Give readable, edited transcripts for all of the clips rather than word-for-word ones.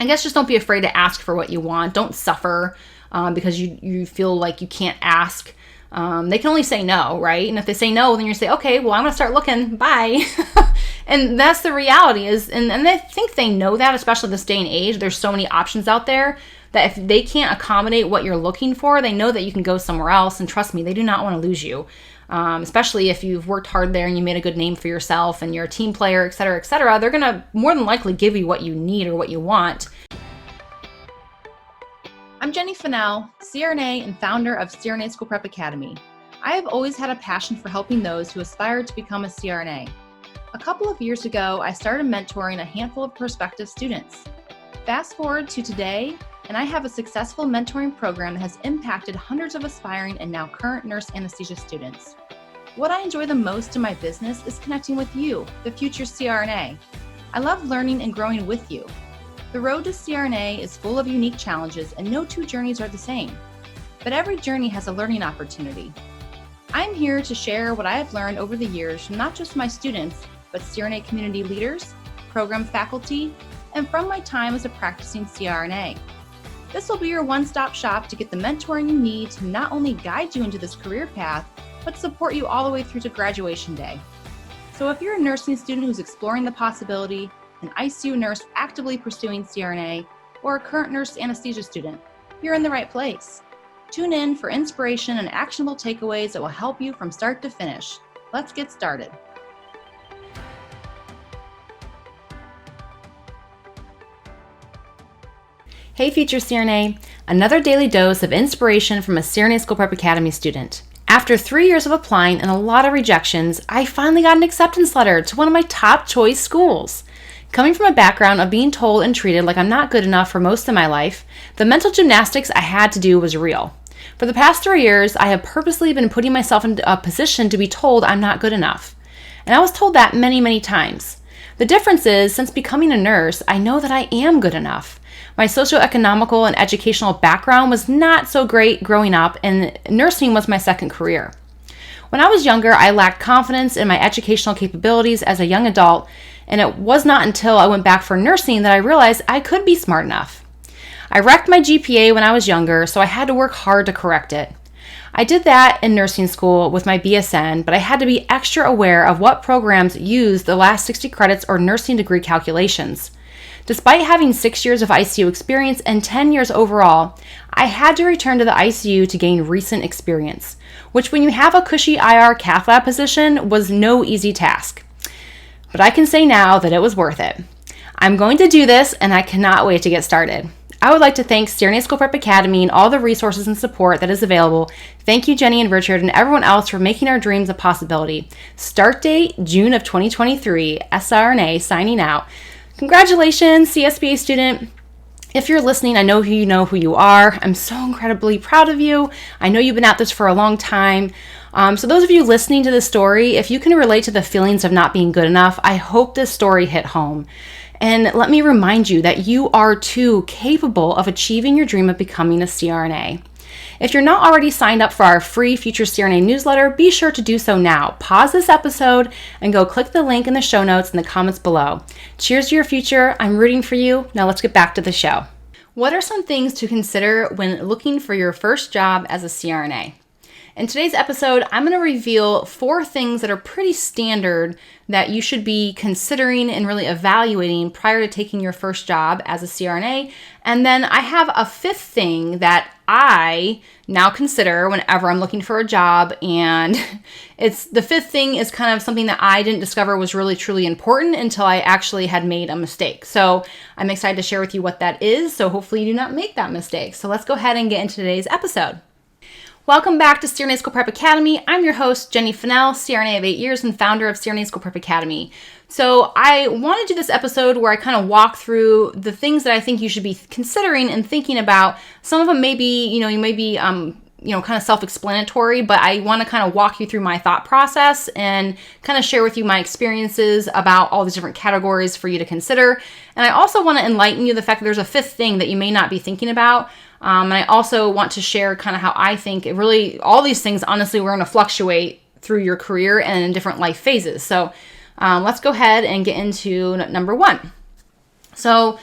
I guess just don't be afraid to ask for what you want. Don't suffer because you feel like you can't ask. They can only say no, right? And if they say no, then you say, okay, well, I'm going to start looking. Bye. And that's the reality and I think they know that, especially this day and age. There's so many options out there that if they can't accommodate what you're looking for, they know that you can go somewhere else. And trust me, they do not want to lose you. Especially if you've worked hard there and you made a good name for yourself and you're a team player, et cetera, et cetera. They're going to more than likely give you what you need or what you want. I'm Jenny Finnell, CRNA and founder of CRNA School Prep Academy. I have always had a passion for helping those who aspire to become a CRNA. A couple of years ago, I started mentoring a handful of prospective students. Fast forward to today, and I have a successful mentoring program that has impacted hundreds of aspiring and now current nurse anesthesia students. What I enjoy the most in my business is connecting with you, the future CRNA. I love learning and growing with you. The road to CRNA is full of unique challenges and no two journeys are the same. But every journey has a learning opportunity. I'm here to share what I have learned over the years from not just my students, but CRNA community leaders, program faculty, and from my time as a practicing CRNA. This will be your one-stop shop to get the mentoring you need to not only guide you into this career path, but support you all the way through to graduation day. So if you're a nursing student who's exploring the possibility, an ICU nurse actively pursuing CRNA, or a current nurse anesthesia student, you're in the right place. Tune in for inspiration and actionable takeaways that will help you from start to finish. Let's get started. Hey future CRNA, another daily dose of inspiration from a CRNA School Prep Academy student. After 3 years of applying and a lot of rejections, I finally got an acceptance letter to one of my top choice schools. Coming from a background of being told and treated like I'm not good enough for most of my life, the mental gymnastics I had to do was real. For the past 3 years, I have purposely been putting myself in a position to be told I'm not good enough. And I was told that many, many times. The difference is, since becoming a nurse, I know that I am good enough. My socioeconomical and educational background was not so great growing up, and nursing was my second career. When I was younger, I lacked confidence in my educational capabilities as a young adult, and it was not until I went back for nursing that I realized I could be smart enough. I wrecked my GPA when I was younger, so I had to work hard to correct it. I did that in nursing school with my BSN, but I had to be extra aware of what programs use the last 60 credits or nursing degree calculations. Despite having 6 years of ICU experience and 10 years overall, I had to return to the ICU to gain recent experience, which when you have a cushy IR cath lab position was no easy task. But I can say now that it was worth it. I'm going to do this and I cannot wait to get started. I would like to thank CRNA School Prep Academy and all the resources and support that is available. Thank you, Jenny and Richard, and everyone else for making our dreams a possibility. Start date, June of 2023, SRNA signing out. Congratulations, CSPA student. If you're listening, I know who you are. I'm so incredibly proud of you. I know you've been at this for a long time. So those of you listening to this story, if you can relate to the feelings of not being good enough, I hope this story hit home. And let me remind you that you are too capable of achieving your dream of becoming a CRNA. If you're not already signed up for our free Future CRNA newsletter, be sure to do so now. Pause this episode and go click the link in the show notes in the comments below. Cheers to your future. I'm rooting for you. Now let's get back to the show. What are some things to consider when looking for your first job as a CRNA? In today's episode, I'm going to reveal 4 things that are pretty standard that you should be considering and really evaluating prior to taking your first job as a CRNA. And then I have a 5th thing that I now consider whenever I'm looking for a job. And it's the 5th thing is kind of something that I didn't discover was really, truly important until I actually had made a mistake. So I'm excited to share with you what that is. So hopefully you do not make that mistake. So let's go ahead and get into today's episode. Welcome back to CRNA School Prep Academy. I'm your host, Jenny Finnell, CRNA of 8 years and founder of CRNA School Prep Academy. So I want to do this episode where I kind of walk through the things that I think you should be considering and thinking about. Some of them may be, you may be, kind of self-explanatory, but I want to kind of walk you through my thought process and kind of share with you my experiences about all these different categories for you to consider. And I also want to enlighten you the fact that there's a 5th thing that you may not be thinking about. And I also want to share kind of how I think it really, all these things, honestly, we're going to fluctuate through your career and in different life phases. So let's go ahead and get into number 1. So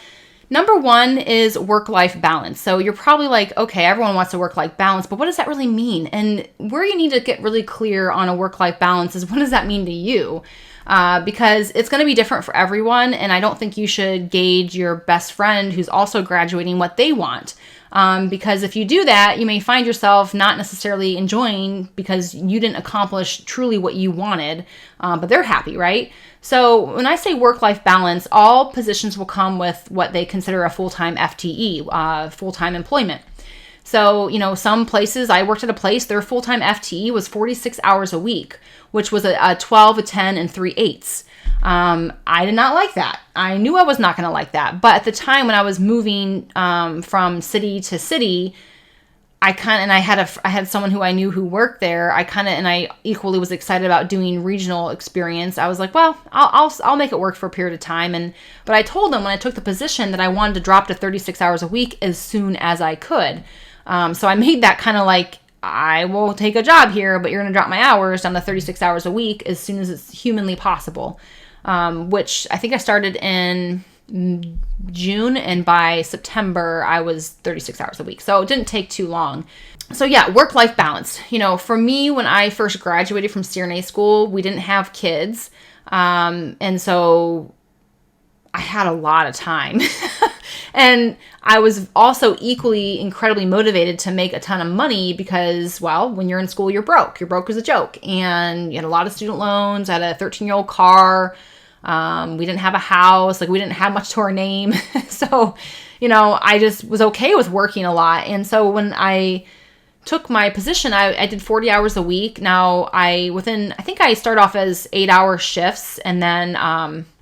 Number one is work-life balance. So you're probably like, okay, everyone wants a work-life balance, but what does that really mean? And where you need to get really clear on a work-life balance is, what does that mean to you? Because it's going to be different for everyone. And I don't think you should gauge your best friend who's also graduating what they want. Because if you do that, you may find yourself not necessarily enjoying because you didn't accomplish truly what you wanted, but they're happy, right? So when I say work-life balance, all positions will come with what they consider a full-time FTE, full-time employment. So, some places, I worked at a place, their full-time FTE was 46 hours a week, which was a 12, a 10, and 3/8. I did not like that. I knew I was not going to like that. But at the time when I was moving from city to city, I had someone who I knew who worked there. And I equally was excited about doing regional experience. I was like, well, I'll make it work for a period of time. But I told them when I took the position that I wanted to drop to 36 hours a week as soon as I could. So I made that kind of like, I will take a job here, but you're going to drop my hours down to 36 hours a week as soon as it's humanly possible. Which I think I started in June, and by September I was 36 hours a week. So it didn't take too long. So yeah, work-life balance. For me, when I first graduated from CRNA school, we didn't have kids. And so I had a lot of time. And I was also equally incredibly motivated to make a ton of money because, well, when you're in school, you're broke. You're broke as a joke. And you had a lot of student loans. I had a 13-year-old car. We didn't have a house. We didn't have much to our name. So, I just was okay with working a lot. And so when I took my position, I did 40 hours a week. Now I think I started off as 8-hour shifts, and then,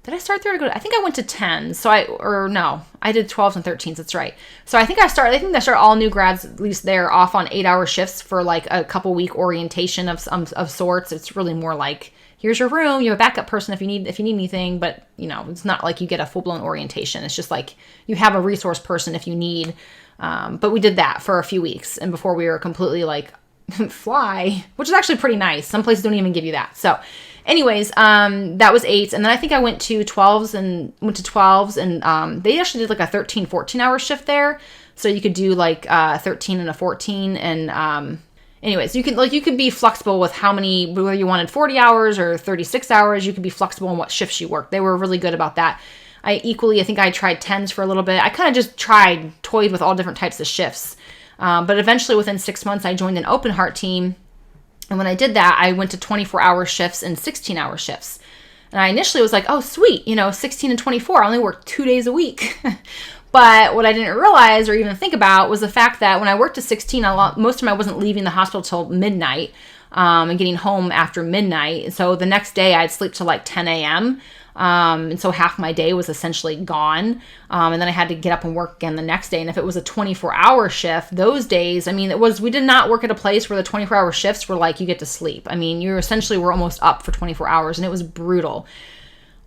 did I start there? I think I went to 10. I did 12s and 13s. That's right. So I think I start all new grads, at least they're off on 8-hour shifts for like a couple week orientation of sorts. It's really more like, here's your room. You have a backup person if you need anything, but it's not like you get a full blown orientation. It's just like you have a resource person if you need. But we did that for a few weeks, and before we were completely like fly, which is actually pretty nice. Some places don't even give you that. So anyways, that was 8s. And then I think I went to 12s and they actually did like a 13, 14-hour shift there. So you could do like 13 and a 14. And anyways, you could be flexible with whether you wanted 40 hours or 36 hours, you could be flexible in what shifts you work. They were really good about that. I think I tried 10s for a little bit. I kind of just toyed with all different types of shifts. But eventually within 6 months, I joined an open heart team. And when I did that, I went to 24-hour shifts and 16-hour shifts. And I initially was like, oh, sweet, 16 and 24, I only work 2 days a week. But what I didn't realize or even think about was the fact that when I worked to 16, most of them I wasn't leaving the hospital till midnight and getting home after midnight. And so the next day I'd sleep till like 10 a.m. And so half my day was essentially gone. And then I had to get up and work again the next day. And if it was a 24-hour shift, those days, we did not work at a place where the 24-hour shifts were like, you get to sleep. You essentially were almost up for 24 hours, and it was brutal.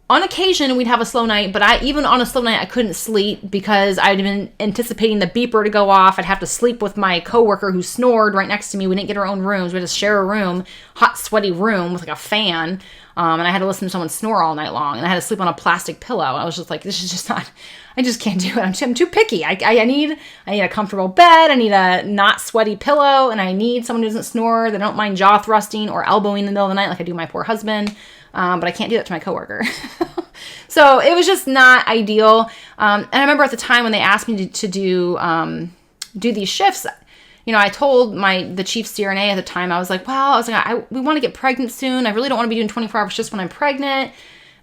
On occasion, we'd have a slow night, but even on a slow night, I couldn't sleep because I'd been anticipating the beeper to go off. I'd have to sleep with my coworker who snored right next to me. We didn't get our own rooms. We had to share a room, hot, sweaty room with like a fan. And I had to listen to someone snore all night long. And I had to sleep on a plastic pillow. I was just like, this is just not, I just can't do it. I'm too picky. I need a comfortable bed. I need a not sweaty pillow. And I need someone who doesn't snore, that don't mind jaw thrusting or elbowing in the middle of the night like I do my poor husband. But I can't do that to my coworker. So it was just not ideal. And I remember at the time when they asked me to do these shifts, I told the chief CRNA at the time, I was like, we want to get pregnant soon. I really don't want to be doing 24-hour shifts when I'm pregnant.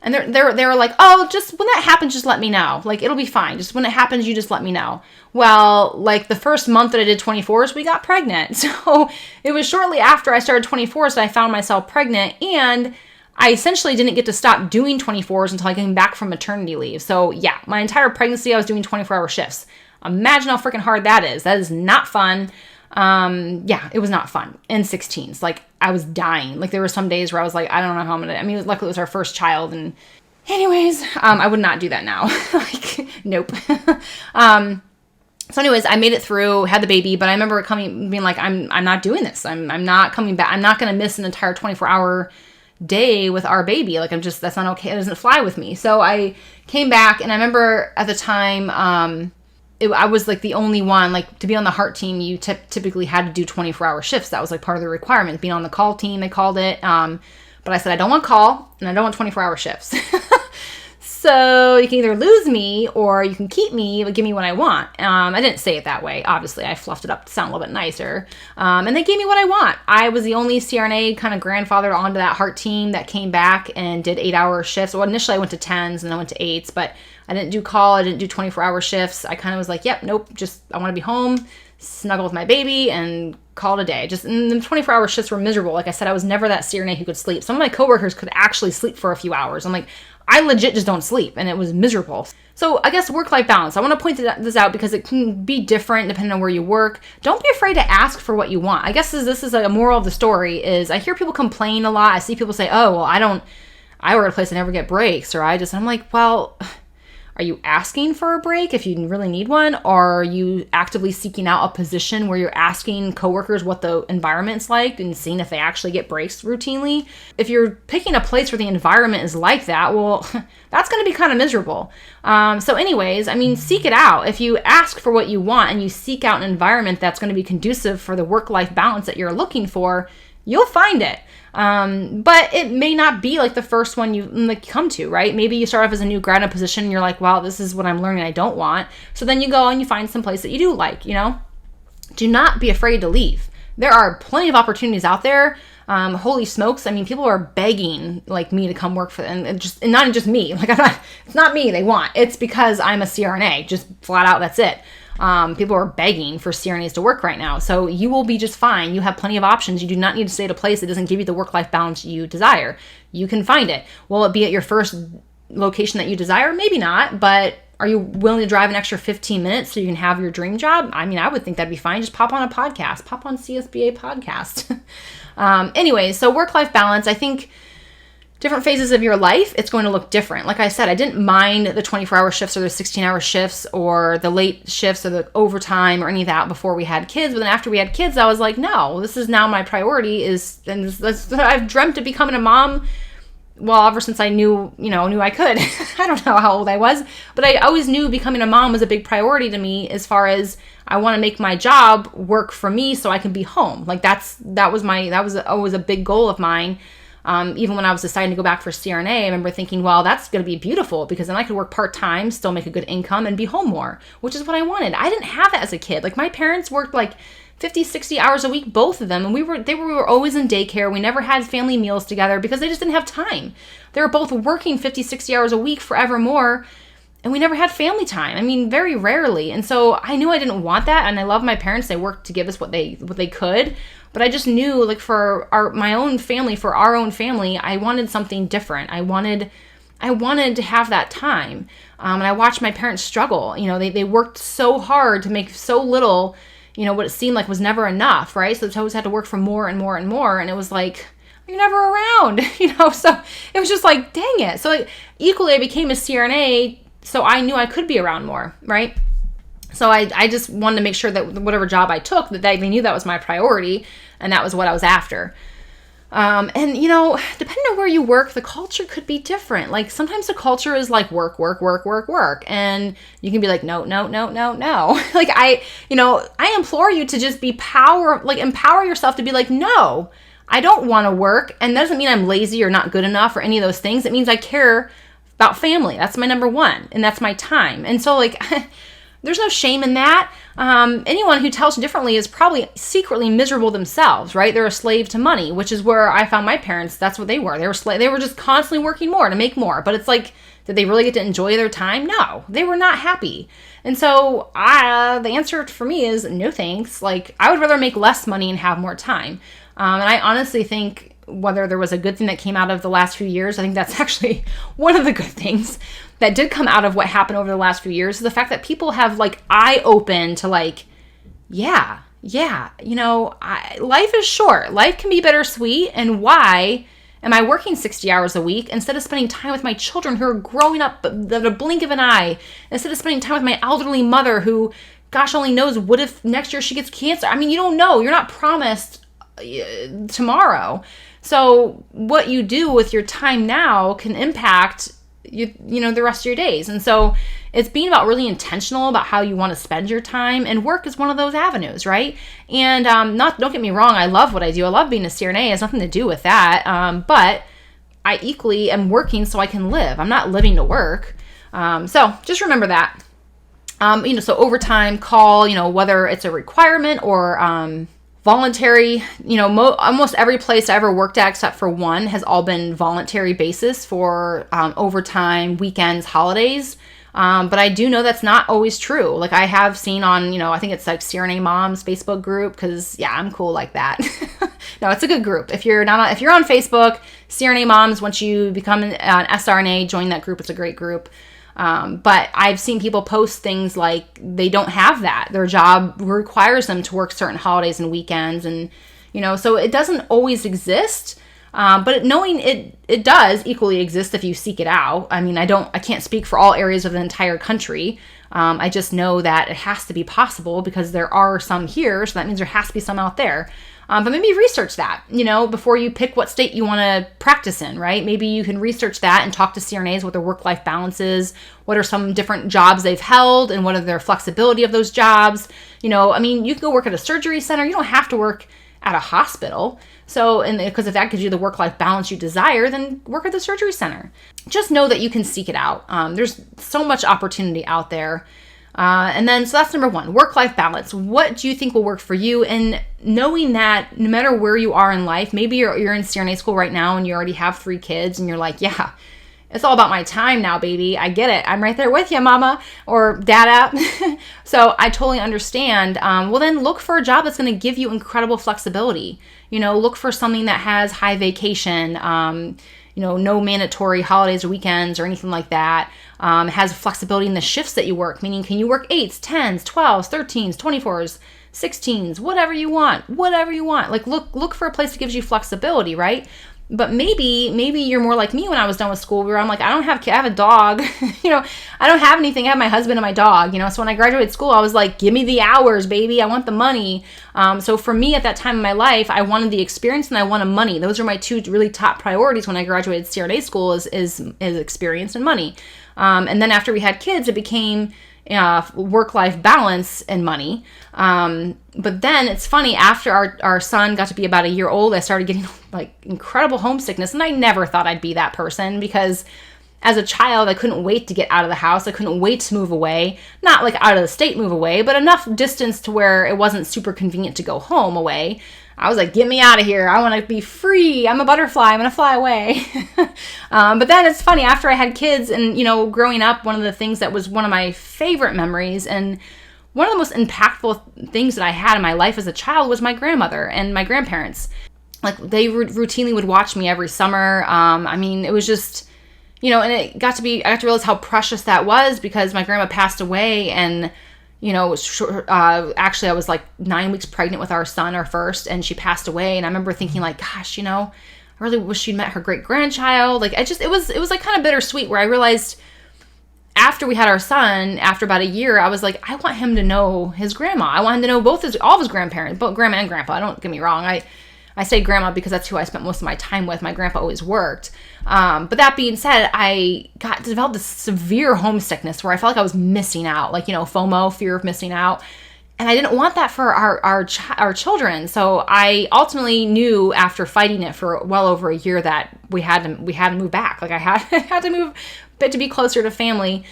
And they were like, oh, just when that happens, just let me know. Like, it'll be fine. Just when it happens, you just let me know. Well, like the first month that I did 24s, we got pregnant. So it was shortly after I started 24s that I found myself pregnant, and I essentially didn't get to stop doing 24s until I came back from maternity leave. So yeah, my entire pregnancy, I was doing 24-hour shifts. Imagine how freaking hard that is. That is not fun. Yeah, it was not fun. And 16s, like I was dying. Like there were some days where I was like, I don't know how I'm going to, luckily it was our first child. And anyways, I would not do that now. Like, nope. So anyways, I made it through, had the baby, but I remember it being like, I'm not doing this. I'm not coming back. I'm not going to miss an entire 24-hour day with our baby. Like, that's not okay. It doesn't fly with me. So I came back, and I remember at the time, I was like the only one, like, to be on the heart team, you typically had to do 24-hour shifts. That was like part of the requirement, being on the call team, they called it. But I said, I don't want call, and I don't want 24-hour shifts. So you can either lose me or you can keep me, but give me what I want. I didn't say it that way. Obviously, I fluffed it up to sound a little bit nicer. And they gave me what I want. I was the only CRNA kind of grandfathered onto that heart team that came back and did 8-hour shifts. Well, initially I went to 10s and then I went to 8s, but I didn't do call. I didn't do 24-hour shifts. I kind of was like, yep, nope, just I want to be home, snuggle with my baby, and call it a day. And the 24-hour shifts were miserable. Like I said, I was never that CRNA who could sleep. Some of my coworkers could actually sleep for a few hours. I'm like, I legit just don't sleep, and it was miserable. So I guess work-life balance. I want to point this out because it can be different depending on where you work. Don't be afraid to ask for what you want. I guess this is like a moral of the story is I hear people complain a lot. I see people say, oh, well, I work at a place I never get breaks, or I'm like, well, are you asking for a break if you really need one? Or are you actively seeking out a position where you're asking coworkers what the environment's like and seeing if they actually get breaks routinely? If you're picking a place where the environment is like that, well, that's going to be kind of miserable. So anyways, seek it out. If you ask for what you want and you seek out an environment that's going to be conducive for the work-life balance that you're looking for, you'll find it. But it may not be like the first one you come to, right? Maybe you start off as a new grad in a position and you're like, wow, this is what I'm learning I don't want. So then you go and you find some place that you do like, Do not be afraid to leave. There are plenty of opportunities out there. Holy smokes. People are begging like me to come work for them, and not just me. Like it's not me they want. It's because I'm a CRNA, just flat out. That's it. People are begging for CRNAs to work right now. So you will be just fine. You have plenty of options. You do not need to stay at a place that doesn't give you the work-life balance you desire. You can find it. Will it be at your first location that you desire? Maybe not, but are you willing to drive an extra 15 minutes so you can have your dream job? I would think that'd be fine. Just pop on a podcast. Pop on CSBA podcast. Anyway, so work-life balance, I think different phases of your life, it's going to look different. Like I said, I didn't mind the 24-hour shifts or the 16-hour shifts or the late shifts or the overtime or any of that before we had kids. But then after we had kids, I was like, no, this is now my priority I've dreamt of becoming a mom. Well, ever since I knew I could. I don't know how old I was, but I always knew becoming a mom was a big priority to me as far as I want to make my job work for me so I can be home. Like that was always a big goal of mine. Even when I was deciding to go back for CRNA, I remember thinking, well, that's going to be beautiful because then I could work part-time, still make a good income, and be home more, which is what I wanted. I didn't have that as a kid. Like my parents worked like 50, 60 hours a week, both of them. And we were always in daycare. We never had family meals together because they just didn't have time. They were both working 50, 60 hours a week forevermore. And we never had family time. Very rarely. And so I knew I didn't want that. And I love my parents. They worked to give us what they could. But I just knew, like, for my own family, for our own family, I wanted something different. I wanted to have that time. And I watched my parents struggle. They worked so hard to make so little, what it seemed like was never enough, right? So they always had to work for more and more and more. And it was like, you're never around, So it was just like, dang it. So like, equally, I became a CRNA, so I knew I could be around more, right? So I just wanted to make sure that whatever job I took, that they knew that was my priority, and that was what I was after. And depending on where you work, the culture could be different. Like sometimes the culture is like work, work, work, work, work. And you can be like, no, no, no, no, no. Like I implore you to just empower yourself to be like, no, I don't want to work. And that doesn't mean I'm lazy or not good enough or any of those things. It means I care about family. That's my number one. And that's my time. And so like, there's no shame in that. Anyone who tells differently is probably secretly miserable themselves, right? They're a slave to money, which is where I found my parents. That's what they were. They were just constantly working more to make more. But it's like, did they really get to enjoy their time? No, they were not happy. And so the answer for me is no thanks. Like I would rather make less money and have more time. And I honestly think whether there was a good thing that came out of the last few years, I think that's actually one of the good things that did come out of what happened over the last few years is the fact that people have like eye open to like, life is short. Life can be bittersweet. And why am I working 60 hours a week instead of spending time with my children who are growing up at the blink of an eye, instead of spending time with my elderly mother who, gosh, only knows what if next year she gets cancer. You don't know. You're not promised tomorrow. So what you do with your time now can impact the rest of your days. And so it's being about really intentional about how you want to spend your time, and work is one of those avenues, right? And don't get me wrong, I love what I do. I love being a CRNA. It has nothing to do with that. But I equally am working so I can live. I'm not living to work. So just remember that. So overtime, call, whether it's a requirement or voluntary, almost every place I ever worked at except for one has all been voluntary basis for overtime, weekends, holidays. But I do know that's not always true. Like I have seen on, I think it's like CRNA Moms Facebook group, because I'm cool like that. No, it's a good group. If you're on Facebook, CRNA Moms, once you become an SRNA, join that group. It's a great group. But I've seen people post things like they don't have that. Their job requires them to work certain holidays and weekends. And, so it doesn't always exist. But knowing it does equally exist if you seek it out. I mean, I can't speak for all areas of the entire country. I just know that it has to be possible because there are some here. So that means there has to be some out there. But maybe research that, before you pick what state you want to practice in, right? Maybe you can research that and talk to CRNAs what their work-life balance is, what are some different jobs they've held, and what are their flexibility of those jobs. You can go work at a surgery center. You don't have to work at a hospital. So, and because if that gives you the work-life balance you desire, then work at the surgery center. Just know that you can seek it out. There's so much opportunity out there. So that's number one, work-life balance. What do you think will work for you? And knowing that no matter where you are in life, maybe you're in CRNA school right now and you already have 3 kids and you're like, yeah, it's all about my time now, baby. I get it. I'm right there with you, mama or dada. So I totally understand. Well, then look for a job that's going to give you incredible flexibility. Look for something that has high vacation, no mandatory holidays or weekends or anything like that. Has flexibility in the shifts that you work, meaning can you work 8s, 10s, 12s, 13s, 24s, 16s, whatever you want. Like look for a place that gives you flexibility, right? But maybe you're more like me when I was done with school, where I'm like, I have a dog, I don't have anything. I have my husband and my dog, so when I graduated school, I was like, give me the hours, baby. I want the money. So for me at that time in my life, I wanted the experience and I wanted money. Those are my 2 really top priorities when I graduated CRNA school is experience and money. And then after we had kids, it became work-life balance and money. But then it's funny, after our son got to be about a year old, I started getting like incredible homesickness. And I never thought I'd be that person, because as a child, I couldn't wait to get out of the house. I couldn't wait to move away, not like out of the state move away, but enough distance to where it wasn't super convenient to go home away. I was like, get me out of here. I want to be free. I'm a butterfly. I'm going to fly away. But then it's funny, after I had kids and, growing up, one of the things that was one of my favorite memories and one of the most impactful things that I had in my life as a child was my grandmother and my grandparents. Like they routinely would watch me every summer. It was just, and I got to realize how precious that was, because my grandma passed away and actually I was like 9 weeks pregnant with our son, our first, and she passed away. And I remember thinking like, gosh, I really wish she'd met her great grandchild. Like it was like kind of bittersweet, where I realized after we had our son, after about a year, I was like, I want him to know his grandma. I want him to know all of his grandparents, both grandma and grandpa. Don't get me wrong. I say grandma because that's who I spent most of my time with. My grandpa always worked. But that being said, I developed this severe homesickness where I felt like I was missing out, like, FOMO, fear of missing out. And I didn't want that for our children. So I ultimately knew, after fighting it for well over a year, that we had to move back. Like I had to move, but to be closer to family.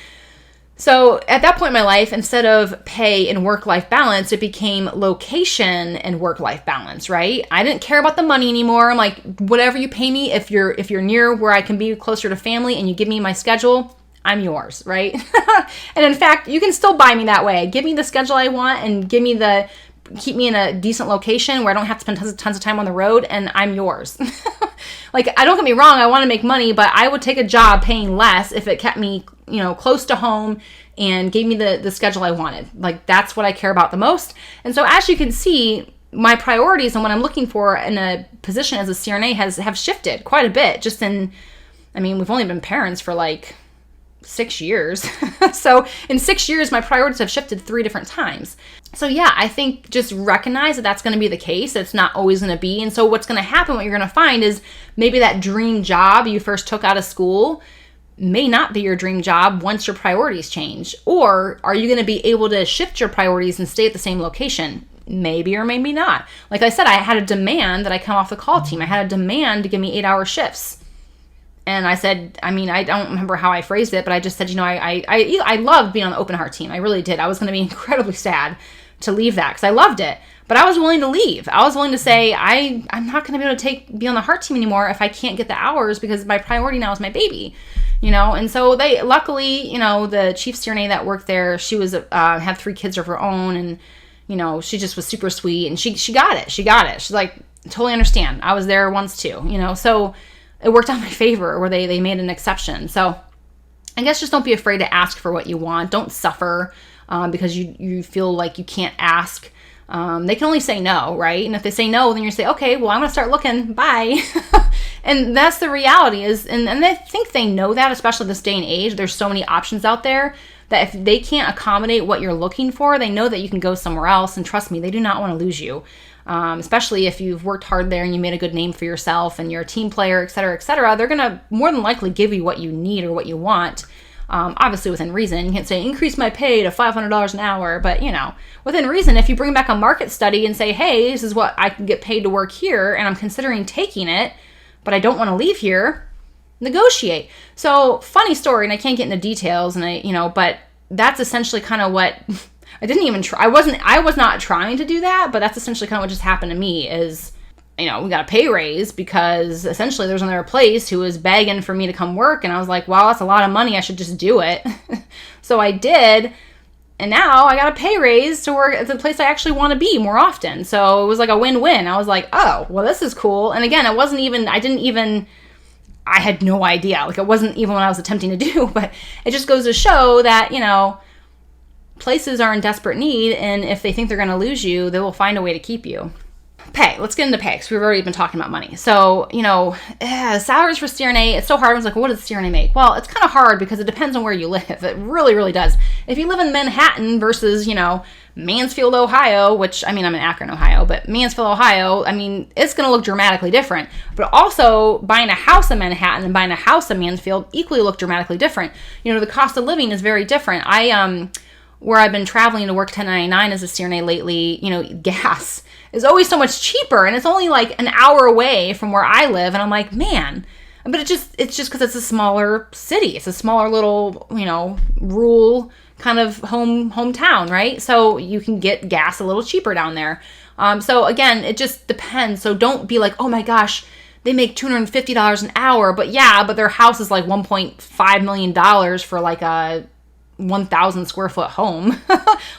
So at that point in my life, instead of pay and work-life balance, it became location and work-life balance, right? I didn't care about the money anymore. I'm like, whatever you pay me, if you're kear where I can be closer to family and you give me my schedule, I'm yours, right? And in fact, you can still buy me that way. Give me the schedule I want and keep me in a decent location where I don't have to spend tons of time on the road, and I'm yours. Like, I don't get me wrong, I want to make money, but I would take a job paying less if it kept me, close to home and gave me the schedule I wanted. Like, that's what I care about the most. And so as you can see, my priorities and what I'm looking for in a position as a CRNA have shifted quite a bit. We've only been parents for like 6 years. So in 6 years, my priorities have shifted 3 different times. So yeah, I think just recognize that that's going to be the case. It's not always going to be. And so what's going to happen, what you're going to find is maybe that dream job you first took out of school may not be your dream job once your priorities change. Or are you going to be able to shift your priorities and stay at the same location? Maybe or maybe not. Like I said, I had a demand that I come off the call team. I had a demand to give me 8-hour shifts. And I said, I mean, I don't remember how I phrased it, but I just said, I loved being on the open heart team. I really did. I was going to be incredibly sad to leave that because I loved it. But I was willing to leave. I was willing to say, I'm not going to be able to be on the heart team anymore if I can't get the hours because my priority now is my baby. And so they, luckily, the chief CRNA that worked there, she was, had 3 kids of her own, and, she just was super sweet, and she got it. She's like, totally understand. I was there once too, so it worked out in my favor where they made an exception. So I guess just don't be afraid to ask for what you want. Don't suffer because you feel like you can't ask. They can only say no, right? And if they say no, then you say, okay, well, I'm going to start looking. Bye. And that's the reality is, and I think they know that, especially this day and age. There's so many options out there that if they can't accommodate what you're looking for, they know that you can go somewhere else. And trust me, they do not want to lose you. Especially if you've worked hard there and you made a good name for yourself and you're a team player, et cetera, they're going to more than likely give you what you need or what you want. Obviously within reason. You can't say, increase my pay to $500 an hour, but within reason, if you bring back a market study and say, hey, this is what I can get paid to work here and I'm considering taking it, but I don't want to leave here, negotiate. So funny story, and I can't get into details, and but that's essentially kind of what I didn't even try. I was not trying to do that, but that's essentially kind of what just happened to me is, we got a pay raise because essentially there's another place who was begging for me to come work. And I was like, wow, that's a lot of money. I should just do it. So I did. And now I got a pay raise to work at the place I actually want to be more often. So it was like a win-win. I was like, oh, well, this is cool. And again, I had no idea. Like it wasn't even what I was attempting to do, but it just goes to show that, places are in desperate need, and if they think they're going to lose you, they will find a way to keep you. Pay. Let's get into pay, because we've already been talking about money. So, salaries for CRNA, it's so hard. Everyone's like, what does CRNA make? Well, it's kind of hard because it depends on where you live. It really, really does. If you live in Manhattan versus, Mansfield, Ohio, which, I'm in Akron, Ohio, but Mansfield, Ohio, it's going to look dramatically different. But also, buying a house in Manhattan and buying a house in Mansfield equally look dramatically different. The cost of living is very different. Where I've been traveling to work 1099 as a CRNA lately, gas is always so much cheaper, and it's only like an hour away from where I live, and I'm like, man. But it's just because it's a smaller city. It's a smaller little, rural kind of hometown, right? So you can get gas a little cheaper down there. So again, it just depends. So don't be like, oh my gosh, they make $250 an hour, but their house is like $1.5 million for like a 1,000 square foot home.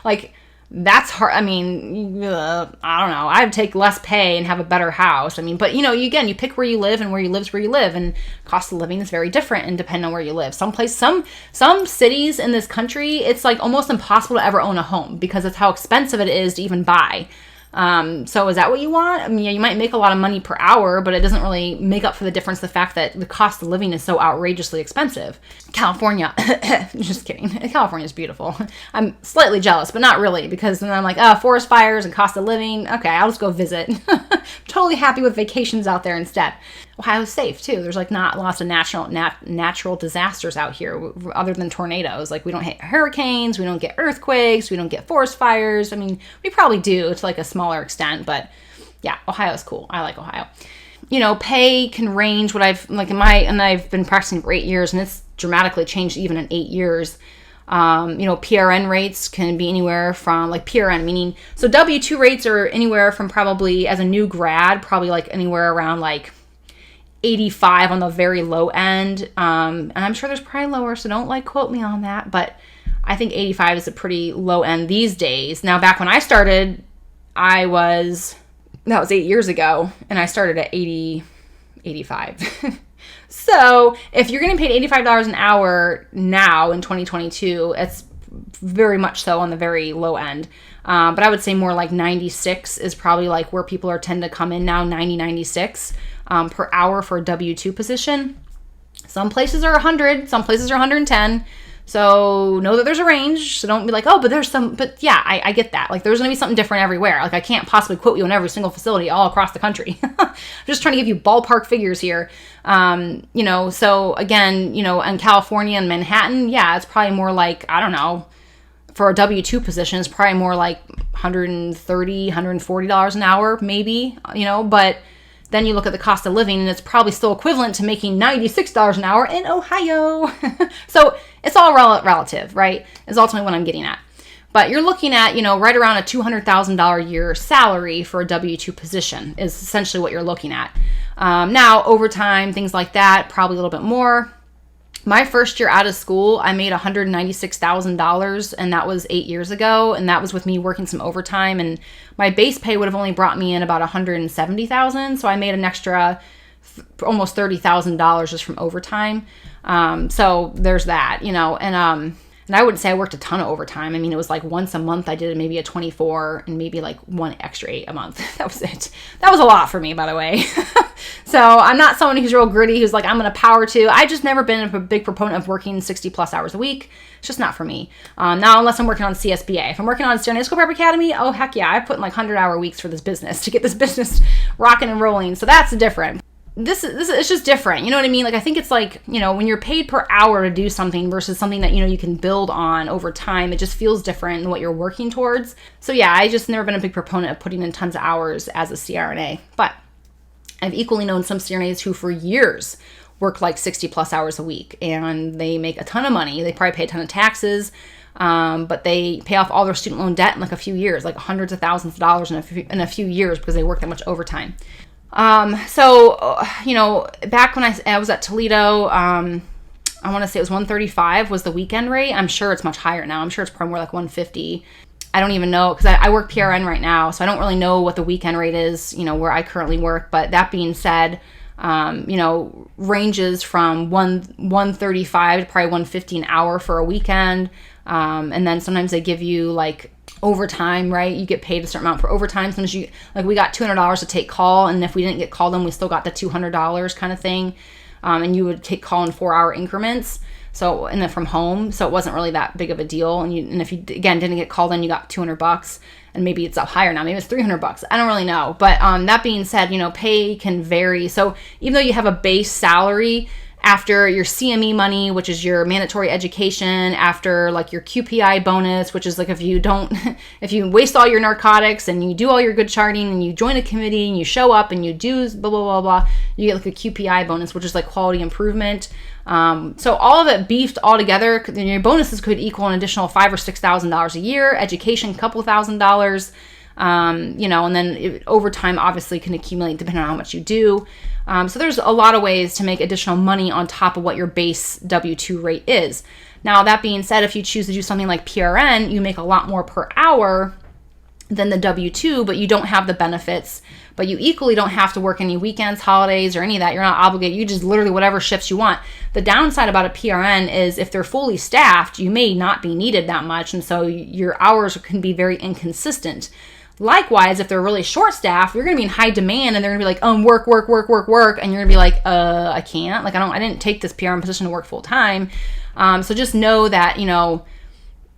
Like, that's hard. I don't know. I'd take less pay and have a better house. But you pick where you live, and where you live is where you live, and cost of living is very different and depending on where you live. Some cities in this country, it's like almost impossible to ever own a home because it's how expensive it is to even buy. So is that what you want? You might make a lot of money per hour, but it doesn't really make up for the difference, the fact that the cost of living is so outrageously expensive. California, just kidding. California is beautiful. I'm slightly jealous, but not really, because then I'm like, forest fires and cost of living. Okay, I'll just go visit. Totally happy with vacations out there instead. Ohio's safe too. There's like not lots of natural disasters out here other than tornadoes. Like we don't hit hurricanes, we don't get earthquakes, we don't get forest fires. We probably do to like a smaller extent, but yeah, Ohio's cool. I like Ohio. Pay can range. I've been practicing for 8 years, and it's dramatically changed even in 8 years. PRN rates can be anywhere from like PRN, meaning, so W-2 rates are anywhere from probably as a new grad, probably like anywhere around like 85 on the very low end. And I'm sure there's probably lower, so don't quote me on that, but I think 85 is a pretty low end these days. Now, back when I started, that was 8 years ago, and I started at 85. So if you're getting paid $85 an hour now in 2022, it's very much so on the very low end. But I would say more like 96 is probably like where people tend to come in now, 96 per hour for a W-2 position. Some places are 100, some places are 110. So know that there's a range. So don't be like, oh, but there's some, but yeah, I get that. Like there's going to be something different everywhere. Like I can't possibly quote you on every single facility all across the country. I'm just trying to give you ballpark figures here. So again, in California and Manhattan, yeah, it's probably more like, I don't know, for a W-2 position, it's probably more like $130, $140 an hour, maybe, but then you look at the cost of living and it's probably still equivalent to making $96 an hour in Ohio. So it's all relative, right? Is ultimately what I'm getting at. But you're looking at, right around a $200,000 a year salary for a W-2 position is essentially what you're looking at. Now, overtime, things like that, probably a little bit more. My first year out of school, I made $196,000, and that was 8 years ago, and that was with me working some overtime, and my base pay would have only brought me in about $170,000, so I made an extra almost $30,000 just from overtime. So there's that, and I wouldn't say I worked a ton of overtime. I mean, it was like once a month I did maybe a 24 and maybe like one extra 8 a month. That was it. That was a lot for me, by the way. So I'm not someone who's real gritty, who's like, I'm going to power to. I just never been a big proponent of working 60 plus hours a week. It's just not for me. Now, unless I'm working on CSBA. If I'm working on CRNA School Prep Academy, oh, heck yeah, I put in like 100-hour weeks for this business to get this business rocking and rolling. So that's different. This it's just different. You know what I mean? Like, I think it's like, when you're paid per hour to do something versus something that, you can build on over time, it just feels different than what you're working towards. So yeah, I just never been a big proponent of putting in tons of hours as a CRNA, but I've equally known some CRNAs who for years work like 60 plus hours a week and they make a ton of money. They probably pay a ton of taxes, but they pay off all their student loan debt in like a few years, like hundreds of thousands of dollars in a few years because they work that much overtime. Back when I was at Toledo, I want to say it was 135 was the weekend rate. I'm sure it's much higher now. I'm sure it's probably more like 150. I don't even know because I work PRN right now, so I don't really know what the weekend rate is, where I currently work. But that being said, ranges from 135 to probably 150 an hour for a weekend. And then sometimes they give you like overtime, right? You get paid a certain amount for overtime. Sometimes we got $200 to take call, and if we didn't get called in, we still got the $200 kind of thing. And you would take call in 4-hour increments. So, and then from home, so it wasn't really that big of a deal. And if you again didn't get called in, you got $200, and maybe it's up higher now. Maybe it's $300. I don't really know. But that being said, pay can vary. So even though you have a base salary, after your CME money, which is your mandatory education, after like your QPI bonus, which is like if you waste all your narcotics and you do all your good charting and you join a committee and you show up and you do blah, blah, blah, blah, you get like a QPI bonus, which is like quality improvement. So all of it beefed all together, your bonuses could equal an additional $5,000 or $6,000 a year, education, a couple $1,000s. And then over time obviously can accumulate depending on how much you do. So there's a lot of ways to make additional money on top of what your base W-2 rate is. Now, that being said, if you choose to do something like PRN, you make a lot more per hour than the W-2, but you don't have the benefits, but you equally don't have to work any weekends, holidays, or any of that. You're not obligated. You just literally whatever shifts you want. The downside about a PRN is if they're fully staffed, you may not be needed that much, and so your hours can be very inconsistent. Likewise, if they're really short-staffed, you're going to be in high demand, and they're going to be like, work, and you're going to be like, I can't. Like, I didn't take this PRN position to work full-time. So just know that,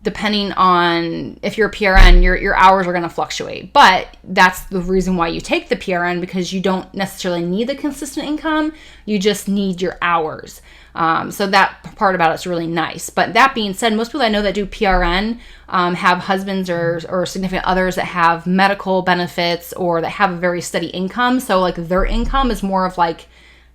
depending on if you're a PRN, your hours are going to fluctuate. But that's the reason why you take the PRN, because you don't necessarily need the consistent income. You just need your hours. So that part about it's really nice. But that being said, most people I know that do PRN have husbands or significant others that have medical benefits or that have a very steady income. So like their income is more of like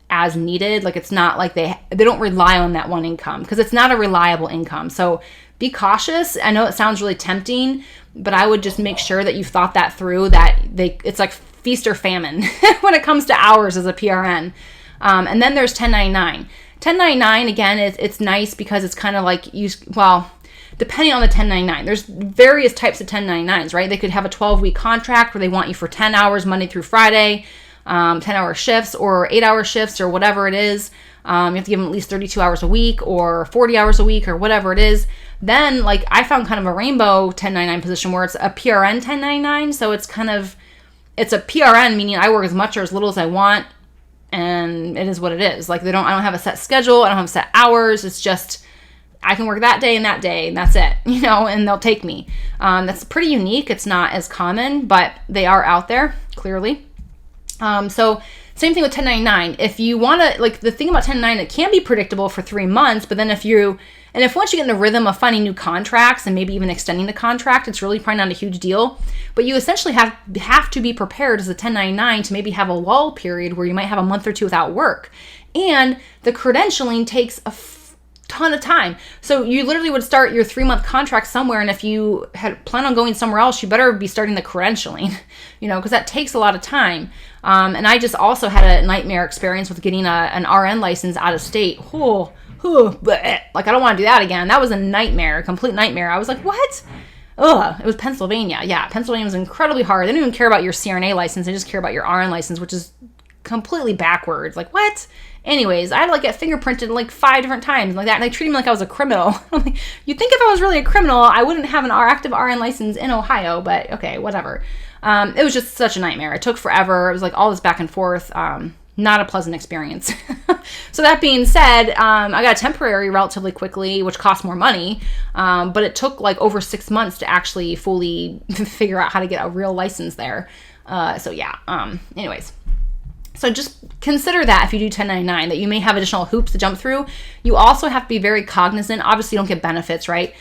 as needed. Like it's not like they don't rely on that one income because it's not a reliable income. So be cautious. I know it sounds really tempting, but I would just make sure that you've thought that through, that it's like feast or famine when it comes to hours as a PRN. And then there's 1099. 1099, again, it's nice because it's kind of like depending on the 1099, there's various types of 1099s, right? They could have a 12-week contract where they want you for 10 hours Monday through Friday, 10-hour shifts or 8-hour shifts or whatever it is. You have to give them at least 32 hours a week or 40 hours a week or whatever it is. Then, like, I found kind of a rainbow 1099 position where it's a PRN 1099. So it's a PRN, meaning I work as much or as little as I want and it is what it is. Like I don't have a set schedule. I don't have set hours. It's just, I can work that day, and that's it, and they'll take me. That's pretty unique. It's not as common, but they are out there, clearly. So same thing with 1099. If you want to, like, the thing about 1099, it can be predictable for 3 months, but then if once you get in the rhythm of finding new contracts and maybe even extending the contract, it's really probably not a huge deal. But you essentially have to be prepared as a 1099 to maybe have a lull period where you might have a month or two without work. And the credentialing takes a ton of time. So you literally would start your 3-month contract somewhere, and if you had planned on going somewhere else, you better be starting the credentialing, because that takes a lot of time. And I just also had a nightmare experience with getting an RN license out of state. Like, I don't want to do that again. That was a nightmare, a complete nightmare. I was like, what? It was Pennsylvania. Yeah, Pennsylvania was incredibly hard. They don't even care about your CRNA license. They just care about your RN license, which is completely backwards. Like, what? Anyways, I had to like get fingerprinted like 5 different times like that, and they treated me like I was a criminal. You'd think if I was really a criminal, I wouldn't have an active RN license in Ohio, but okay, whatever. It was just such a nightmare. It took forever. It was like all this back and forth. Not a pleasant experience. So that being said, I got a temporary relatively quickly, which cost more money, but it took like over 6 months to actually fully figure out how to get a real license there. Anyways. So just consider that if you do 1099, that you may have additional hoops to jump through. You also have to be very cognizant. Obviously, you don't get benefits, right?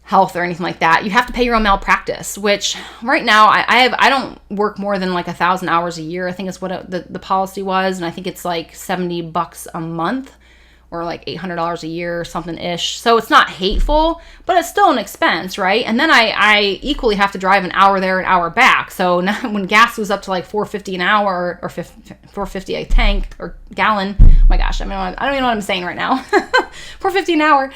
Health or anything like that. You have to pay your own malpractice, which right now I don't work more than like 1,000 hours a year. I think is what the policy was, and I think it's like $70 a month or like $800 a year or something ish. So it's not hateful, but it's still an expense, right? And then I equally have to drive an hour there, an hour back. So now when gas was up to like $4.50 an hour or $4.50 a tank or gallon, oh my gosh, I don't even know what I'm saying right now. $4.50 an hour.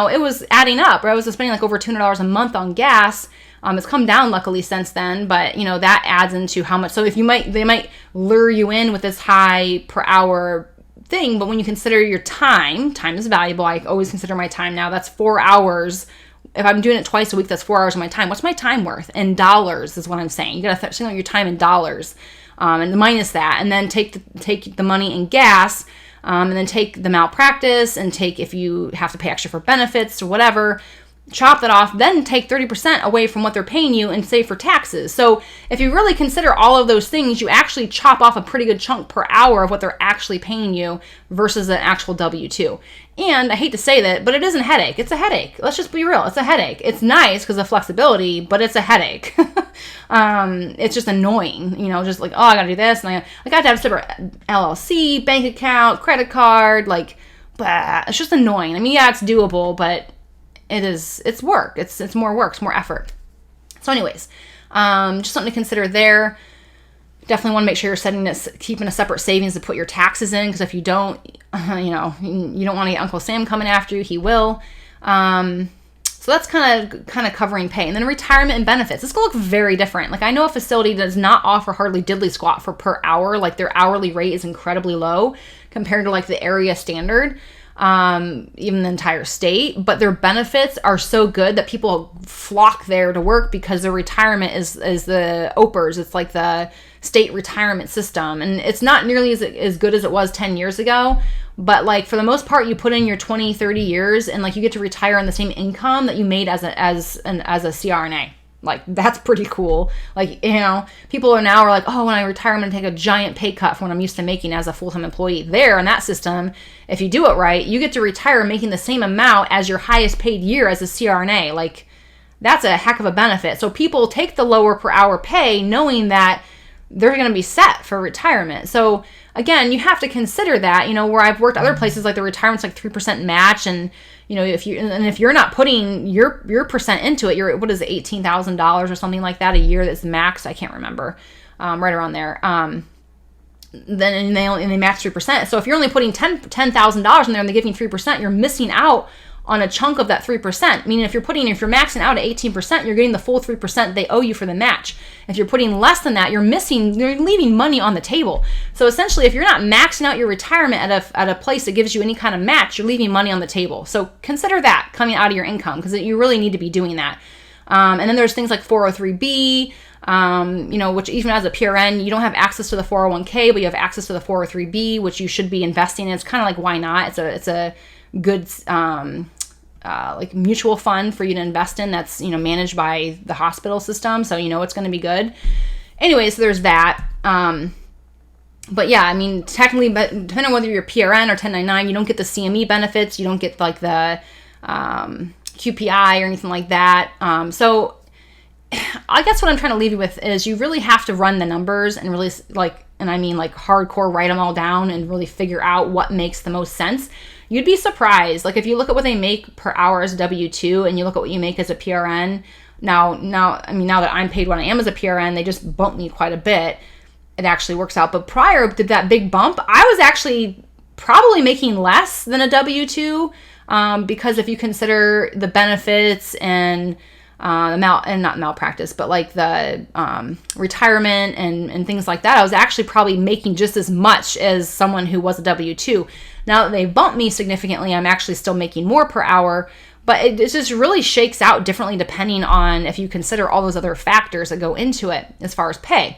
It was adding up. Right? I was spending like over $200 a month on gas. It's come down luckily since then, but that adds into how much. So they might lure you in with this high per hour thing, but when you consider your time is valuable. I always consider my time now. That's 4 hours. If I'm doing it twice a week, that's 4 hours of my time. What's my time worth? In dollars is what I'm saying. You got to think about your time in dollars, and minus that, and then take the money in gas, and then take the malpractice, and take if you have to pay extra for benefits or whatever. Chop that off, then take 30% away from what they're paying you and save for taxes. So if you really consider all of those things, you actually chop off a pretty good chunk per hour of what they're actually paying you versus an actual W-2. And I hate to say that, but it is a headache. It's a headache. Let's just be real. It's a headache. It's nice because of flexibility, but it's a headache. It's just annoying, just like, oh, I got to do this. And I got to have a separate LLC, bank account, credit card, it's just annoying. I mean, yeah, it's doable, but it's work. It's more work. It's more effort. So anyways, just something to consider there. Definitely want to make sure you're keeping a separate savings to put your taxes in, because if you don't, you don't want to get Uncle Sam coming after you. He will. So that's kind of covering pay. And then retirement and benefits. This will look very different. Like I know a facility does not offer hardly diddly squat for per hour. Like their hourly rate is incredibly low compared to like the area standard. Even the entire state, but their benefits are so good that people flock there to work because their retirement is the OPERS. It's like the state retirement system, and it's not nearly as good as it was 10 years ago, but like for the most part, you put in your 20, 30 years and like you get to retire on the same income that you made as a CRNA. Like that's pretty cool. Like, people are like, oh, when I retire, I'm going to take a giant pay cut from what I'm used to making as a full-time employee. There in that system, if you do it right, you get to retire making the same amount as your highest paid year as a CRNA. Like that's a heck of a benefit. So people take the lower per hour pay knowing that they're going to be set for retirement. So again, you have to consider that, where I've worked other places, like the retirement's like 3% match, and if you're not putting your percent into it, you're, what is it, $18,000 or something like that a year that's max. I can't remember, right around there. Then they match 3%. So if you're only putting $10,000 in there and they're giving 3%, you're missing out on a chunk of that 3%. Meaning if you're maxing out at 18%, you're getting the full 3% they owe you for the match. If you're putting less than that, you're leaving money on the table. So essentially, if you're not maxing out your retirement at a place that gives you any kind of match, you're leaving money on the table. So consider that coming out of your income, because you really need to be doing that. And then there's things like 403B, which even as a PRN, you don't have access to the 401k, but you have access to the 403B, which you should be investing in. It's kind of like, why not? It's a good like mutual fund for you to invest in that's, managed by the hospital system. So, it's going to be good. Anyway, so there's that. But yeah, I mean, technically, but depending on whether you're PRN or 1099, you don't get the CME benefits. You don't get like the QPI or anything like that. So I guess what I'm trying to leave you with is you really have to run the numbers and really hardcore write them all down and really figure out what makes the most sense. You'd be surprised. Like if you look at what they make per hour as a W-2 and you look at what you make as a PRN, now that I'm paid what I am as a PRN, they just bumped me quite a bit. It actually works out. But prior to that big bump, I was actually probably making less than a W-2 because if you consider the benefits and not malpractice, but like the retirement and things like that, I was actually probably making just as much as someone who was a W-2. Now that they've bumped me significantly, I'm actually still making more per hour, but it just really shakes out differently depending on if you consider all those other factors that go into it as far as pay.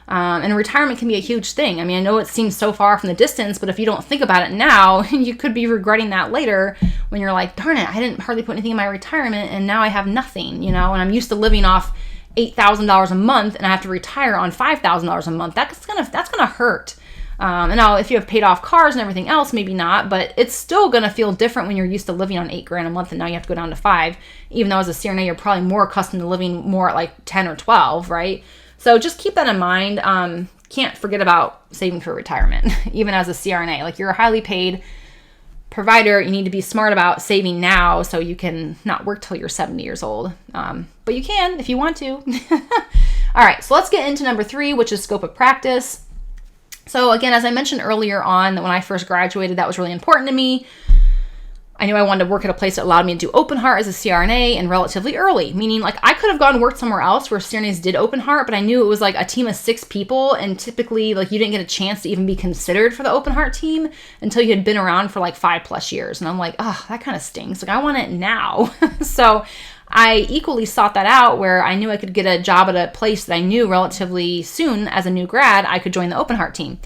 And retirement can be a huge thing. I mean, I know it seems so far from the distance, but if you don't think about it now, you could be regretting that later when you're like, darn it, I didn't hardly put anything in my retirement and now I have nothing, and I'm used to living off $8,000 a month and I have to retire on $5,000 a month. That's gonna hurt. And now if you have paid off cars and everything else, maybe not, but it's still gonna feel different when you're used to living on $8,000 a month and now you have to go down to $5,000, even though as a CRNA, you're probably more accustomed to living more at like 10 or 12, right? So just keep that in mind. Can't forget about saving for retirement, even as a CRNA. Like you're a highly paid provider. You need to be smart about saving now so you can not work till you're 70 years old. But you can if you want to. All right, so let's get into number 3, which is scope of practice. So again, as I mentioned earlier on, that when I first graduated, that was really important to me. I knew I wanted to work at a place that allowed me to do open heart as a CRNA and relatively early, meaning like I could have gone and worked somewhere else where CRNAs did open heart, but I knew it was like a team of 6 people, and typically like you didn't get a chance to even be considered for the open heart team until you had been around for like 5+ years. And I'm like, oh, that kind of stinks. Like I want it now. So I equally sought that out where I knew I could get a job at a place that I knew relatively soon as a new grad, I could join the open heart team.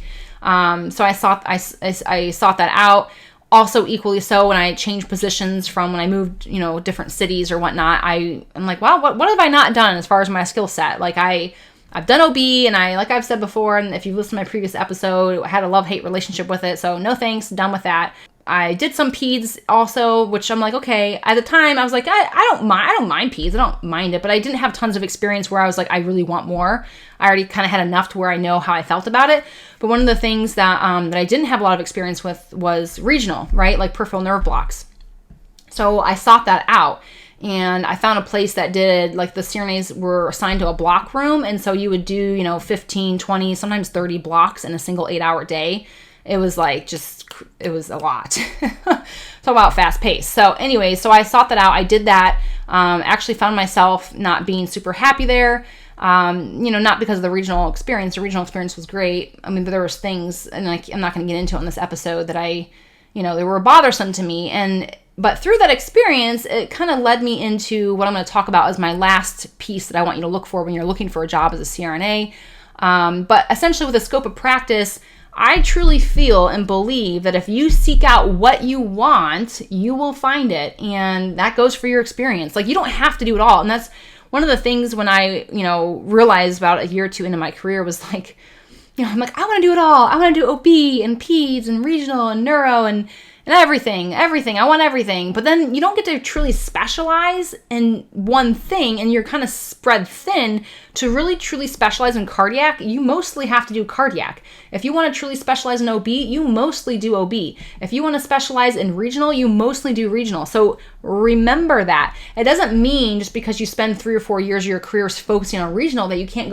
So I sought that out. Also equally so when I changed positions from when I moved, different cities or whatnot, I'm like, wow, what have I not done as far as my skill set? Like I've done OB and like I've said before, and if you've listened to my previous episode, I had a love-hate relationship with it. So no thanks, done with that. I did some peds also, which I'm like, okay, at the time I was like, I don't mind peds. I don't mind it, but I didn't have tons of experience where I was like, I really want more. I already kind of had enough to where I know how I felt about it. But one of the things that I didn't have a lot of experience with was regional, right? Like peripheral nerve blocks. So I sought that out. And I found a place that did, like the CRNAs were assigned to a block room. And so you would do, 15, 20, sometimes 30 blocks in a single 8-hour day. It was like it was a lot. Talk about fast pace. So anyway, so I sought that out. I did that. Actually found myself not being super happy there. Not because of the regional experience. The regional experience was great. I mean, but there was things, and I'm not going to get into it in this episode, that they were bothersome to me. But through that experience, it kind of led me into what I'm going to talk about as my last piece that I want you to look for when you're looking for a job as a CRNA. But essentially with the scope of practice, I truly feel and believe that if you seek out what you want, you will find it. And that goes for your experience. Like you don't have to do it all. And that's one of the things when I, realized about a year or two into my career was like, I'm like, I want to do it all. I want to do OB and peds and regional and neuro and everything. I want everything. But then you don't get to truly specialize in one thing, and you're kind of spread thin. To really truly specialize in cardiac, you mostly have to do cardiac. If you want to truly specialize in OB, you mostly do OB. If you want to specialize in regional, you mostly do regional. So remember that. It doesn't mean just because you spend 3 or 4 years of your career focusing on regional that you can't